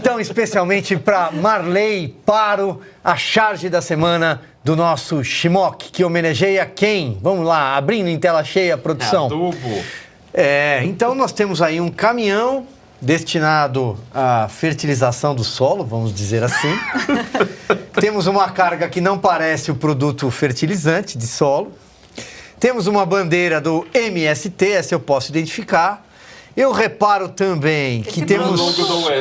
então especialmente para Marley Paro, a charge da semana do nosso Shimock, que homenageia quem? Vamos lá, abrindo em tela cheia, produção. Adubo. Então nós temos aí um caminhão destinado à fertilização do solo, vamos dizer assim. Temos uma carga que não parece o produto fertilizante de solo. Temos uma bandeira do MST, essa eu posso identificar. Eu reparo também que temos...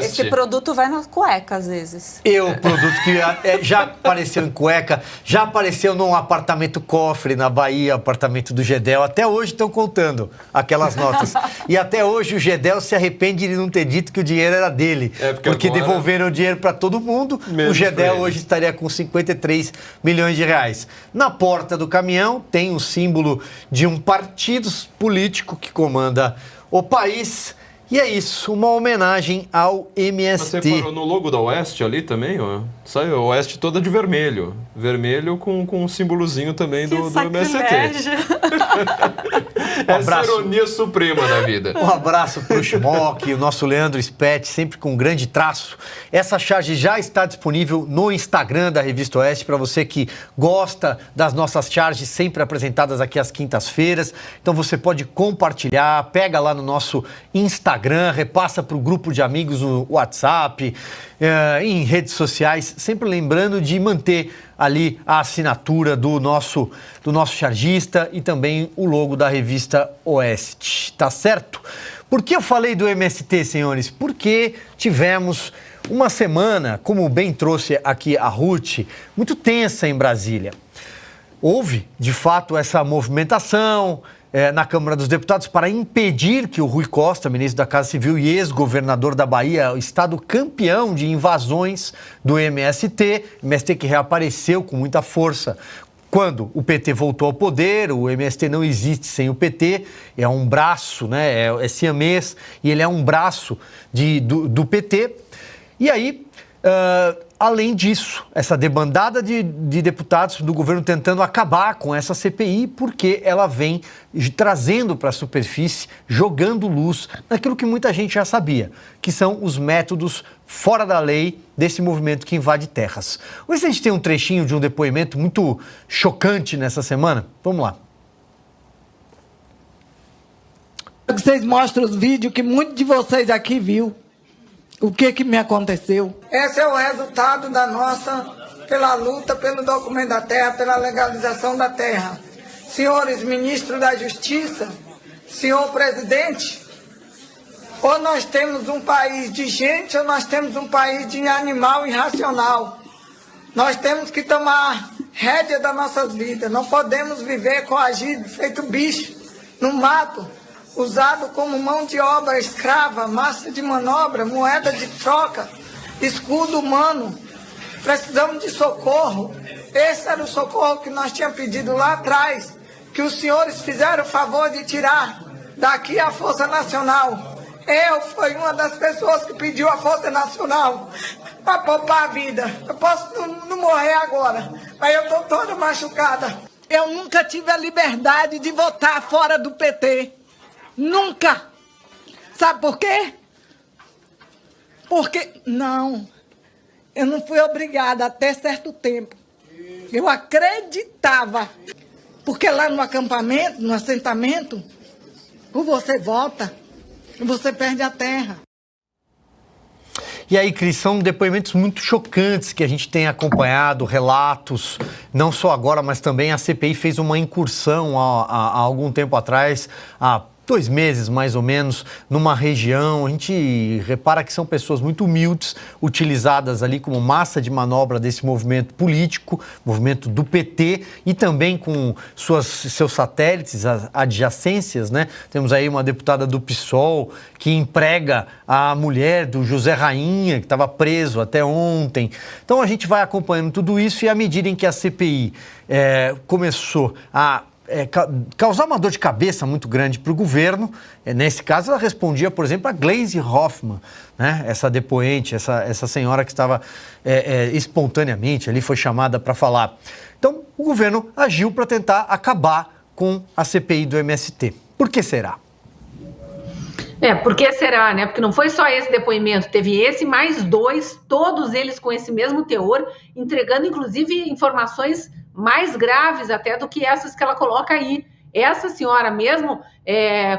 Esse produto vai na cueca, às vezes. O produto que já apareceu em cueca, já apareceu num apartamento cofre na Bahia, apartamento do Gedel. Até hoje estão contando aquelas notas. E até hoje o Gedel se arrepende de não ter dito que o dinheiro era dele. Porque agora... devolveram o dinheiro para todo mundo. O Gedel hoje estaria com 53 milhões de reais. Na porta do caminhão tem o símbolo de um partido político que comanda o país, e é isso, uma homenagem ao MST. Você parou no logo da Oeste ali também, ó? Saiu a Oeste toda de vermelho. Vermelho com um símbolozinho também do MST. Essa ironia suprema da vida. Um abraço para o Schmock, o nosso Leandro Spetti, sempre com um grande traço. Essa charge já está disponível no Instagram da Revista Oeste, para você que gosta das nossas charges sempre apresentadas aqui às quintas-feiras. Então você pode compartilhar, pega lá no nosso Instagram, repassa para o grupo de amigos no WhatsApp, em redes sociais, sempre lembrando de manter ali a assinatura do nosso chargista e também o logo da Revista Oeste, tá certo? Por que eu falei do MST, senhores? Porque tivemos uma semana, como bem trouxe aqui a Ruth, muito tensa em Brasília. Houve, de fato, essa movimentação na Câmara dos Deputados para impedir que o Rui Costa, ministro da Casa Civil e ex-governador da Bahia, o estado campeão de invasões do MST que reapareceu com muita força quando o PT voltou ao poder. O MST não existe sem o PT, é um braço, né? É siamês, e ele é um braço do PT. E aí, além disso, essa debandada de deputados do governo tentando acabar com essa CPI, porque ela vem trazendo para a superfície, jogando luz naquilo que muita gente já sabia, que são os métodos fora da lei desse movimento que invade terras. Hoje a gente tem um trechinho de um depoimento muito chocante nessa semana. Vamos lá. Vocês mostram os vídeos que muitos de vocês aqui viu. O que me aconteceu? Esse é o resultado da pela luta pelo documento da terra, pela legalização da terra. Senhores ministros da Justiça, senhor presidente, ou nós temos um país de gente ou nós temos um país de animal irracional. Nós temos que tomar rédea das nossas vidas. Não podemos viver coagido, feito bicho, no mato, usado como mão de obra escrava, massa de manobra, moeda de troca, escudo humano. Precisamos de socorro. Esse era o socorro que nós tínhamos pedido lá atrás, que os senhores fizeram o favor de tirar daqui a Força Nacional. Eu fui uma das pessoas que pediu a Força Nacional para poupar a vida. Eu posso não morrer agora, mas eu estou toda machucada. Eu nunca tive a liberdade de votar fora do PT. Nunca. Sabe por quê? Porque, eu não fui obrigada até certo tempo. Eu acreditava. Porque lá no acampamento, no assentamento, ou você vota, ou você perde a terra. E aí, Cris, são depoimentos muito chocantes que a gente tem acompanhado, relatos, não só agora, mas também a CPI fez uma incursão há algum tempo atrás, há 2 meses, mais ou menos, numa região. A gente repara que são pessoas muito humildes, utilizadas ali como massa de manobra desse movimento político, movimento do PT, e também com seus satélites, as adjacências, né? Temos aí uma deputada do PSOL que emprega a mulher do José Rainha, que estava preso até ontem. Então a gente vai acompanhando tudo isso, e à medida em que a CPI começou a causar uma dor de cabeça muito grande para o governo. Nesse caso, ela respondia, por exemplo, a Gleisi Hoffmann, né? Essa depoente, essa senhora que estava espontaneamente ali, foi chamada para falar. Então, o governo agiu para tentar acabar com a CPI do MST. Por que será? Por que será, né? Porque não foi só esse depoimento, teve esse mais 2, todos eles com esse mesmo teor, entregando inclusive informações mais graves até do que essas que ela coloca aí. Essa senhora mesmo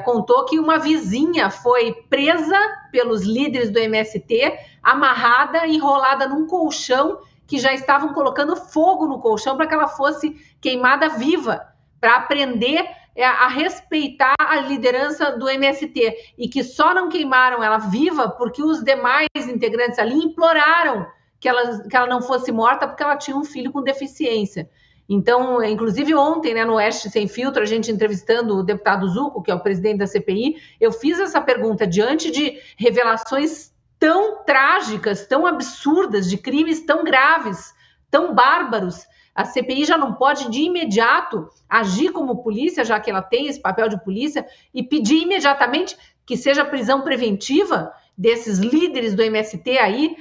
contou que uma vizinha foi presa pelos líderes do MST, amarrada, enrolada num colchão, que já estavam colocando fogo no colchão para que ela fosse queimada viva, para aprender a respeitar a liderança do MST, e que só não queimaram ela viva porque os demais integrantes ali imploraram que ela não fosse morta porque ela tinha um filho com deficiência. Então, inclusive ontem, né, no Oeste Sem Filtro, a gente entrevistando o deputado Zucco, que é o presidente da CPI, eu fiz essa pergunta diante de revelações tão trágicas, tão absurdas, de crimes tão graves, tão bárbaros. A CPI já não pode, de imediato, agir como polícia, já que ela tem esse papel de polícia, e pedir imediatamente que seja prisão preventiva desses líderes do MST aí,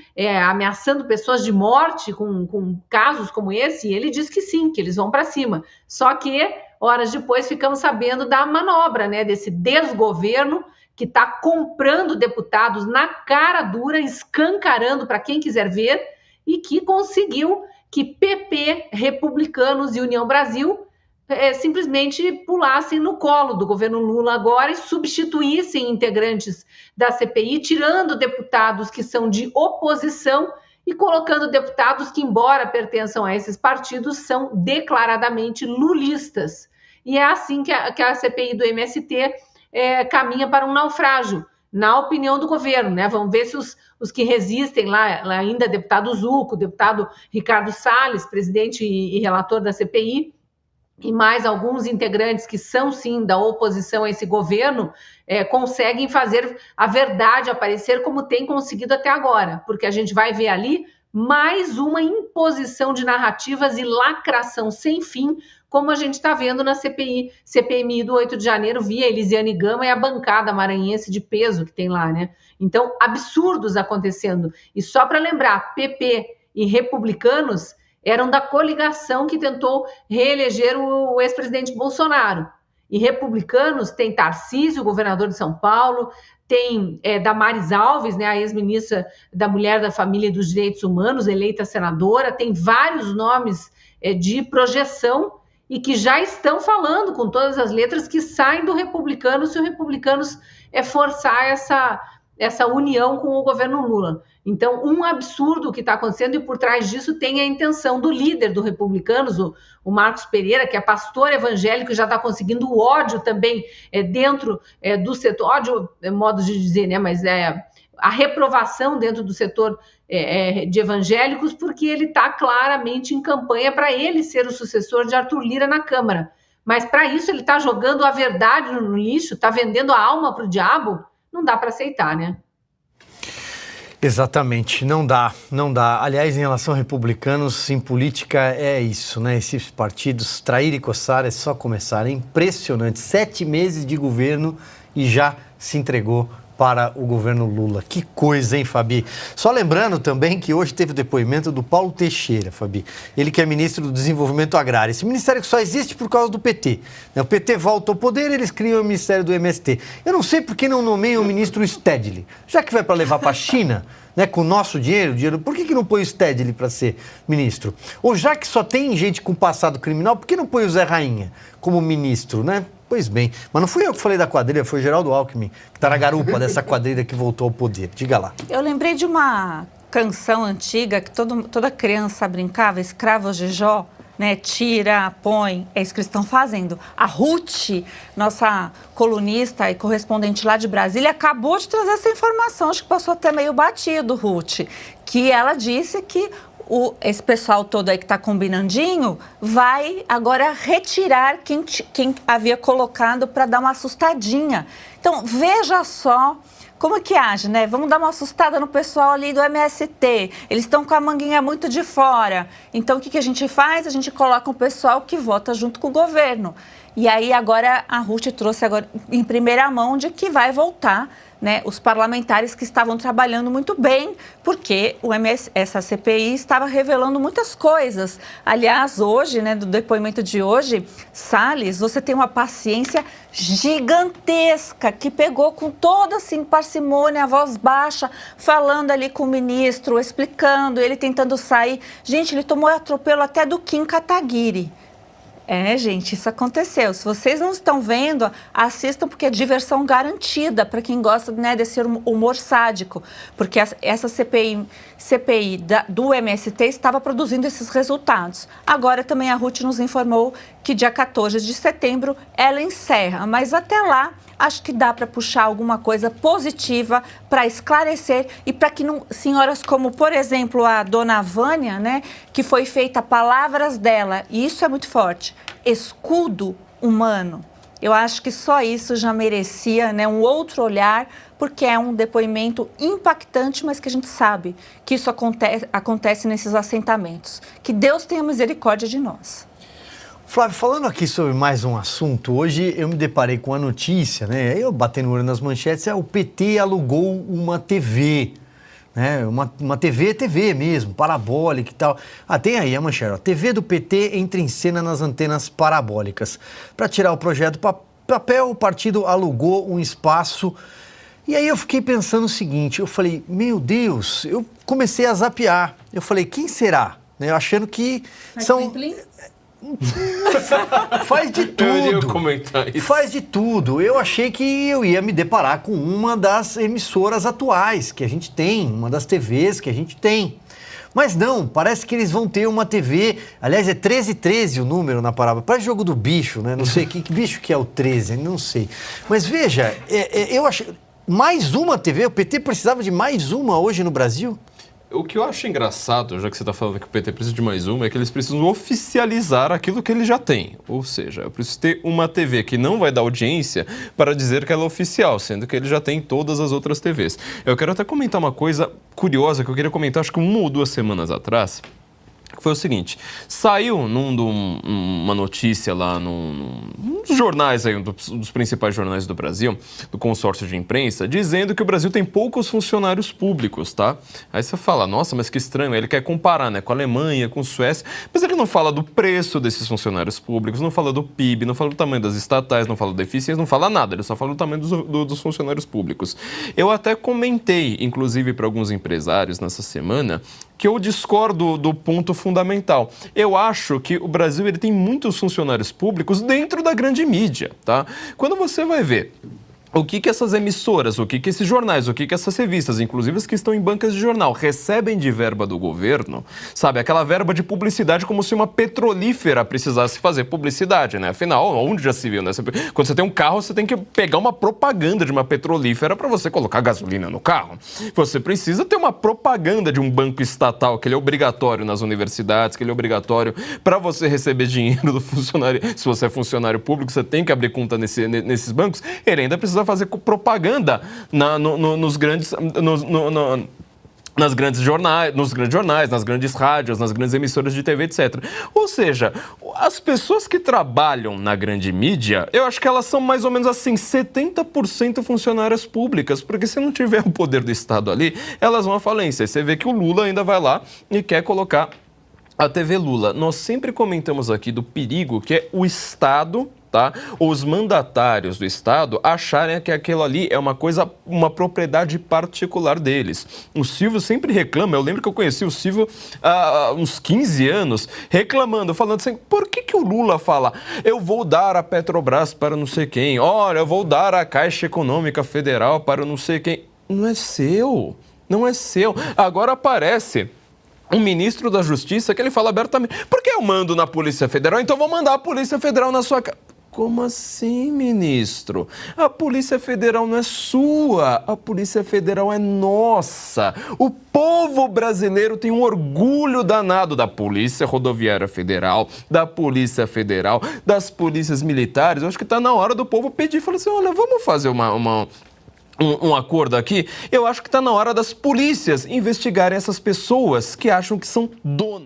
ameaçando pessoas de morte com casos como esse, e ele diz que sim, que eles vão para cima. Só que, horas depois, ficamos sabendo da manobra, né, desse desgoverno que está comprando deputados na cara dura, escancarando para quem quiser ver, e que conseguiu que PP, Republicanos e União Brasil simplesmente pulassem no colo do governo Lula agora e substituíssem integrantes da CPI, tirando deputados que são de oposição e colocando deputados que, embora pertençam a esses partidos, são declaradamente lulistas. E é assim que a CPI do MST caminha para um naufrágio, na opinião do governo, né? Vamos ver se os que resistem lá ainda, deputado Zucco, deputado Ricardo Salles, presidente e relator da CPI, e mais alguns integrantes que são, sim, da oposição a esse governo, conseguem fazer a verdade aparecer como tem conseguido até agora, porque a gente vai ver ali mais uma imposição de narrativas e lacração sem fim, como a gente está vendo na CPMI do 8 de janeiro, via Elisiane Gama e a bancada maranhense de peso que tem lá, né? Então, absurdos acontecendo. E só para lembrar, PP e Republicanos eram da coligação que tentou reeleger o ex-presidente Bolsonaro. E Republicanos tem Tarcísio, governador de São Paulo, tem Damares Alves, né, a ex-ministra da Mulher, da Família e dos Direitos Humanos, eleita senadora, tem vários nomes de projeção e que já estão falando com todas as letras que saem do Republicanos se o Republicanos forçar essa união com o governo Lula. Então, um absurdo que está acontecendo, e por trás disso tem a intenção do líder do Republicanos, o Marcos Pereira, que é pastor evangélico e já está conseguindo o ódio também dentro do setor, ódio é modo de dizer, né, mas a reprovação dentro do setor de evangélicos, porque ele está claramente em campanha para ele ser o sucessor de Arthur Lira na Câmara. Mas para isso ele está jogando a verdade no lixo, está vendendo a alma para o diabo, não dá para aceitar, né? Exatamente, não dá. Aliás, em relação a republicanos, em política é isso, né? Esses partidos trair e coçar é só começar. É impressionante, 7 meses de governo e já se entregou para o governo Lula. Que coisa, hein, Fabi? Só lembrando também que hoje teve o depoimento do Paulo Teixeira, Fabi. Ele que é ministro do Desenvolvimento Agrário. Esse ministério que só existe por causa do PT. O PT volta ao poder, eles criam o ministério do MST. Eu não sei por que não nomeiam o ministro Stedley. Já que vai para levar para a China, né, com o nosso dinheiro, por que não põe o Stedley para ser ministro? Ou já que só tem gente com passado criminal, por que não põe o Zé Rainha como ministro, né? Pois bem, mas não fui eu que falei da quadrilha, foi o Geraldo Alckmin, que está na garupa dessa quadrilha que voltou ao poder. Diga lá. Eu lembrei de uma canção antiga que toda criança brincava, Escravos de Jó, né? Tira, põe, é isso que eles estão fazendo. A Ruth, nossa colunista e correspondente lá de Brasília, acabou de trazer essa informação, acho que passou até meio batido, Ruth, que ela disse que esse pessoal todo aí que está combinandinho vai agora retirar quem havia colocado para dar uma assustadinha. Então, veja só como que age, né? Vamos dar uma assustada no pessoal ali do MST. Eles estão com a manguinha muito de fora. Então, o que a gente faz? A gente coloca um pessoal que vota junto com o governo. E aí agora a Ruth trouxe agora em primeira mão de que vai voltar, né, os parlamentares que estavam trabalhando muito bem, porque essa CPI estava revelando muitas coisas. Aliás, hoje, né, do depoimento de hoje, Salles, você tem uma paciência gigantesca, que pegou com toda assim, parcimônia, a voz baixa, falando ali com o ministro, explicando, ele tentando sair. Gente, ele tomou atropelo até do Kim Kataguiri. Gente, isso aconteceu. Se vocês não estão vendo, assistam, porque é diversão garantida para quem gosta, né, desse humor sádico. Porque essa CPI do MST estava produzindo esses resultados. Agora também a Ruth nos informou que dia 14 de setembro ela encerra. Mas até lá, acho que dá para puxar alguma coisa positiva para esclarecer e para que senhoras como, por exemplo, a dona Vânia, né, que foi feita palavras dela, e isso é muito forte, escudo humano. Eu acho que só isso já merecia, né, um outro olhar, porque é um depoimento impactante, mas que a gente sabe que isso acontece nesses assentamentos. Que Deus tenha misericórdia de nós. Flávio, falando aqui sobre mais um assunto, hoje eu me deparei com a notícia, né? Eu batendo o olho nas manchetes, o PT alugou uma TV, né? Uma TV mesmo, parabólica e tal. Tem aí a manchete, ó, TV do PT entra em cena nas antenas parabólicas. Para tirar o projeto do papel, o partido alugou um espaço. E aí eu fiquei pensando o seguinte, eu falei, meu Deus, eu comecei a zapear. Eu falei, quem será? Eu achando que são... Faz de tudo. Eu ia comentar isso. Faz de tudo. Eu achei que eu ia me deparar com uma das emissoras atuais que a gente tem, uma das TVs que a gente tem. Mas não, parece que eles vão ter uma TV, aliás, é 1313 o número na parábola, parece jogo do bicho, né? Não sei que bicho que é o 13, não sei. Mas veja, eu achei, mais uma TV, o PT precisava de mais uma hoje no Brasil? O que eu acho engraçado, já que você está falando que o PT precisa de mais uma, é que eles precisam oficializar aquilo que ele já tem. Ou seja, eu preciso ter uma TV que não vai dar audiência para dizer que ela é oficial, sendo que ele já tem todas as outras TVs. Eu quero até comentar uma coisa curiosa que eu queria comentar, acho que 1 ou 2 semanas atrás. Foi o seguinte, saiu uma notícia lá num dos jornais, aí, dos principais jornais do Brasil, do consórcio de imprensa, dizendo que o Brasil tem poucos funcionários públicos, tá? Aí você fala, nossa, mas que estranho, ele quer comparar, né, com a Alemanha, com a Suécia, mas ele não fala do preço desses funcionários públicos, não fala do PIB, não fala do tamanho das estatais, não fala da eficiência, não fala nada, ele só fala do tamanho dos funcionários públicos. Eu até comentei, inclusive para alguns empresários nessa semana, que eu discordo do ponto fundamental. Eu acho que o Brasil ele tem muitos funcionários públicos dentro da grande mídia, tá? Quando você vai ver o que essas emissoras, o que esses jornais, o que essas revistas, inclusive as que estão em bancas de jornal, recebem de verba do governo, sabe? Aquela verba de publicidade como se uma petrolífera precisasse fazer publicidade, né? Afinal, onde já se viu, né? Quando você tem um carro, você tem que pegar uma propaganda de uma petrolífera para você colocar gasolina no carro. Você precisa ter uma propaganda de um banco estatal, que ele é obrigatório nas universidades, que ele é obrigatório para você receber dinheiro do funcionário. Se você é funcionário público, você tem que abrir conta nesses bancos. Ele ainda precisa fazer propaganda nos grandes jornais, nas grandes rádios, nas grandes emissoras de TV, etc. Ou seja, as pessoas que trabalham na grande mídia, eu acho que elas são mais ou menos assim, 70% funcionárias públicas, porque se não tiver o poder do Estado ali, elas vão à falência. E você vê que o Lula ainda vai lá e quer colocar a TV Lula. Nós sempre comentamos aqui do perigo que é o Estado, tá? Os mandatários do Estado acharem que aquilo ali é uma propriedade particular deles. O Silvio sempre reclama, eu lembro que eu conheci o Silvio há uns 15 anos, reclamando, falando assim, por que o Lula fala, eu vou dar a Petrobras para não sei quem, olha, eu vou dar a Caixa Econômica Federal para não sei quem. Não é seu, não é seu. Agora aparece um ministro da Justiça que ele fala abertamente, por que eu mando na Polícia Federal? Então vou mandar a Polícia Federal na sua casa. Como assim, ministro? A Polícia Federal não é sua, a Polícia Federal é nossa. O povo brasileiro tem um orgulho danado da Polícia Rodoviária Federal, da Polícia Federal, das polícias militares. Eu acho que está na hora do povo pedir e falar assim, olha, vamos fazer um acordo aqui? Eu acho que está na hora das polícias investigarem essas pessoas que acham que são donas.